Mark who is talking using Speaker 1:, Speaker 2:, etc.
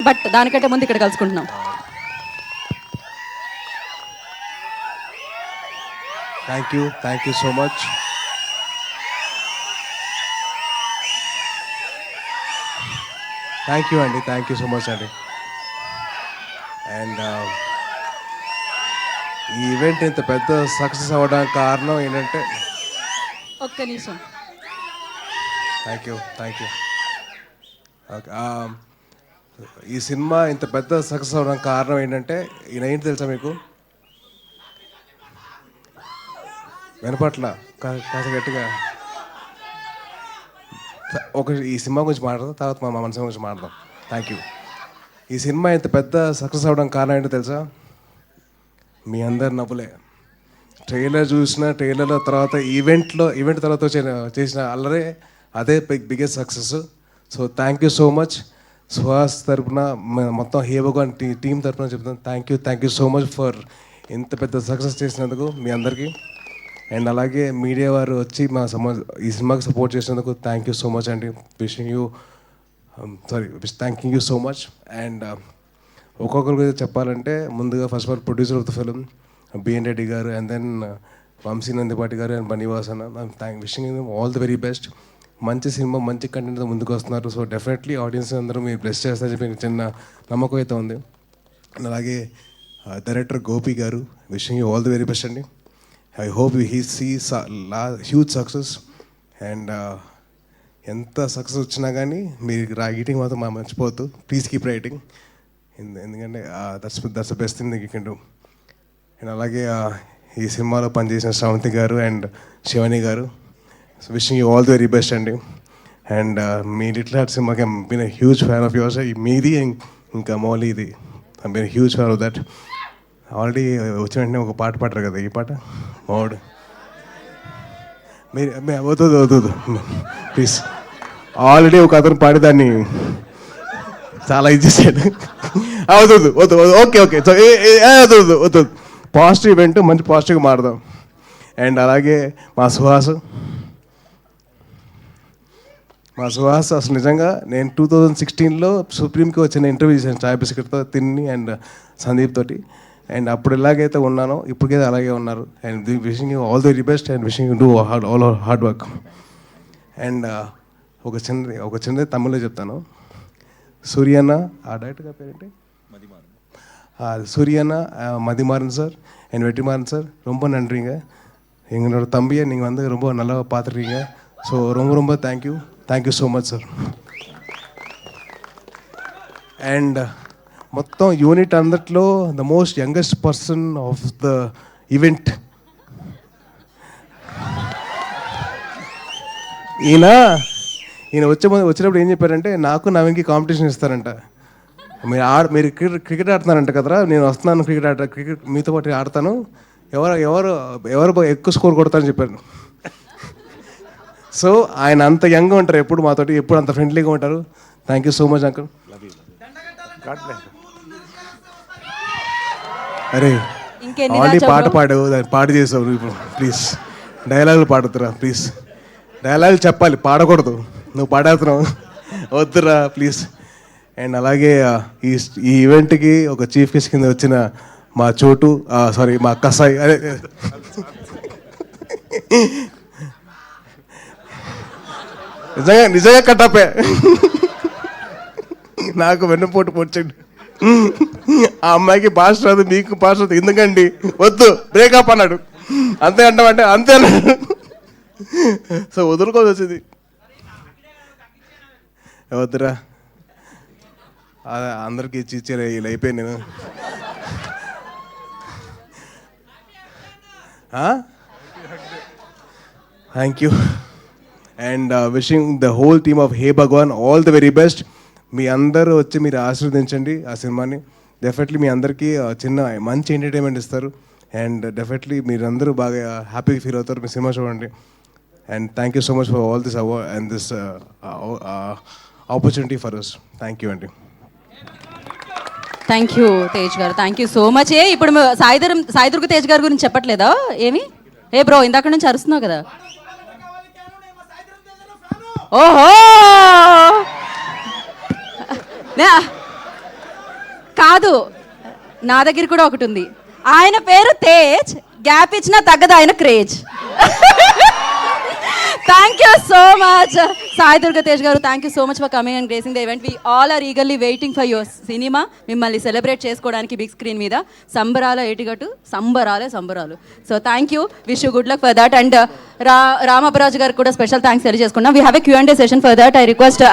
Speaker 1: But దానికంటే ముందు ఇక్కడ కలుసుకుంటున్నాం.
Speaker 2: Thank you so much. Thank you so much అండి. అండ్ ఈ ఈవెంట్ ఇంత పెద్ద సక్సెస్ అవ్వడానికి కారణం ఏంటంటే
Speaker 1: ఒక్క నిమిషం.
Speaker 2: Thank you okay. ఈ సినిమా ఇంత పెద్ద సక్సెస్ అవ్వడానికి కారణం ఏంటంటే ఈయన ఏంటి తెలుసా మీకు? వినపట్ల కాస్త గట్టిగా ఈ సినిమా గురించి మాట్లాడదాం, తర్వాత మా మనసు గురించి మాట్లాడదాం. Thank you. ఈ సినిమా ఇంత పెద్ద సక్సెస్ అవ్వడానికి కారణం ఏంటో తెలుసా? మీ అందరు నవ్వులే. ట్రైలర్ చూసిన ట్రైలర్లో తర్వాత ఈవెంట్ తర్వాత చేసిన అల్లరే అదే biggest success. So thank you so much. Suhas తరపున మొత్తం హే భగవాన్ టీం తరపున చెప్తాను thank you so much for ఇంత పెద్ద సక్సెస్ చేసినందుకు మీ అందరికీ. అండ్ అలాగే మీడియా వారు వచ్చి ఈ సినిమాకి సపోర్ట్ చేసినందుకు థ్యాంక్ యూ సో మచ్ అండి. Thanking you so much. And ఒక్కొక్కరి గురించి చెప్పాలంటే ముందుగా first of all producer of the film BN Reddy గారు, అండ్ దెన్ వంశీ నందిపాటి గారు అండ్ బనీవాస్ అన్న. Wishing all the very best. మంచి సినిమా మంచి కంటెంట్తో ముందుకు వస్తున్నారు. సో డెఫినెట్లీ ఆడియన్స్ అందరూ మీరు బ్లెస్ చేస్తారని చెప్పి చిన్న నమ్మకం అయితే ఉంది. అండ్ అలాగే director Gopi garu, wishing you all the very best అండి. I hope he sees huge success. And ఎంత సక్సెస్ వచ్చినా కానీ మీరు రైటింగ్ మాత్రం మర్చిపోవద్దు. ప్లీజ్ కీప్ రైటింగ్, ఎందుకంటే that's the best thing you can do. And అలాగే ఈ సినిమాలో పనిచేసిన Sravanthi garu and Shivani garu, wishing you all the very best అండి. అండ్ మీ లిటిల్ హార్ట్ సినిమాకి been a huge fan of yours. మీది ఇంకా మౌలీది been a huge fan of that. Already వచ్చిన వెంటనే ఒక పాట పాడరు కదా, ఈ పాట మోడ్ మీరు వద్దు ప్లీజ్. ఆల్రెడీ ఒక అతను పాడేదాన్ని చాలా ఇచ్చేసాడు. వద్దు ఓకే వద్దు. పాజిటివ్ ఈవెంట్ మంచి పాజిటివ్గా మారుదాం. అండ్ అలాగే మా సుహాస్ అసలు నిజంగా నేను 2016లో సుప్రీంకి వచ్చిన ఇంటర్వ్యూ చేశాను చాయ్ బిస్కెట్తో తిన్ని అండ్ సందీప్ తోటి. అండ్ అప్పుడు ఎలాగైతే ఉన్నానో ఇప్పటికైతే అలాగే ఉన్నారు. And wishing you all the very best and wishing you do all hard work. And ఒక చిన్నది తమిళ్లో చెప్తాను. సూర్యన్న ఆ డైరెక్టర్ పేరేంటి? சூரியண்ணா மதிமாறன் சார் என் வெற்றிமாறன் சார் ரொம்ப நன்றிங்க. எங்களோட தம்பியை நீங்கள் வந்து ரொம்ப நல்லா பார்த்துருக்கீங்க. ஸோ ரொம்ப thank you so much sir. And మొత్తం యూనిట్ అందట్లో the most youngest person of the event ఈయన వచ్చినప్పుడు ఏం చెప్పారంటే నాకు నవీన్కి కాంపిటీషన్ ఇస్తారంట. మీరు క్రికెట్ ఆడుతున్నారంట కదరా, నేను వస్తున్నాను క్రికెట్ మీతో పాటు ఆడతాను, ఎవరు ఎక్కువ స్కోర్ కొడతారని చెప్పారు. సో ఆయన అంత యంగ్గా ఉంటారు, ఎప్పుడు మాతోటి ఎప్పుడు అంత ఫ్రెండ్లీగా ఉంటారు. Thank you so much uncle. అరే ఆల్రెడీ పాట చేసావు ఇప్పుడు, ప్లీజ్ డైలాగులు పాడుతురా ప్లీజ్. డైలాగులు చెప్పాలి, పాడకూడదు. నువ్వు పాడేస్తున్నావు, వద్దురా ప్లీజ్. అండ్ అలాగే ఈ ఈవెంట్కి ఒక చీఫ్ గెస్ట్ కింద వచ్చిన మా చోటు మా కసాయి, అదే నిజంగా కట్టాపే నాకు వెన్నుపోటు పొడిచండి. ఆ అమ్మాయికి భాష రాదు, మీకు భాష రాదు, ఎందుకండి వద్దు బ్రేకప్ అన్నాడు. అంతే అంటామంటే అంతే అన్నాడు. సో వదులుకోవాల్సి వచ్చింది. వద్దురా అందరికి ఇచ్చేలే ఇలా అయిపోయాను నేను. Thank you and wishing the whole team of hey Bhagavan all the very best. మీ అందరూ వచ్చి మీరు ఆశీర్వదించండి ఆ సినిమాని. డెఫినెట్లీ మీ అందరికీ చిన్న మంచి ఎంటర్టైన్మెంట్ ఇస్తారు. అండ్ డెఫినెట్లీ మీరందరూ బాగా హ్యాపీగా ఫీల్ అవుతారు మీ సినిమా చూడండి. And thank you so much for all this award and this opportunity for us. Thank you అండి.
Speaker 1: థ్యాంక్ యూ తేజ్ గారు, థ్యాంక్ యూ సో మచ్. ఇప్పుడు సాయిదుర్గ తేజ్ గారి గురించి చెప్పట్లేదా ఏమి? ఏ బ్రో ఇందాక నుంచి అరుస్తున్నావు కదా. ఓహో కాదు, నా దగ్గర కూడా ఒకటి ఉంది. ఆయన పేరు తేజ్, గ్యాప్ ఇచ్చినా తగ్గదు ఆయన craze. Thank you so much Sai Durga Tej గారు. Thank you so much for coming and gracing the event. We all are eagerly waiting for your cinema. మిమ్మల్ని సెలబ్రేట్ చేసుకోవడానికి బిగ్ స్క్రీన్ మీద. సంబరాల ఏటిగట్టు, సంబరాలు. So thank you, wish you good luck for that. And Ramaparaju గారికి కూడా special thanks తెలియజేసుకున్నాం. We have a Q&A session for that. I request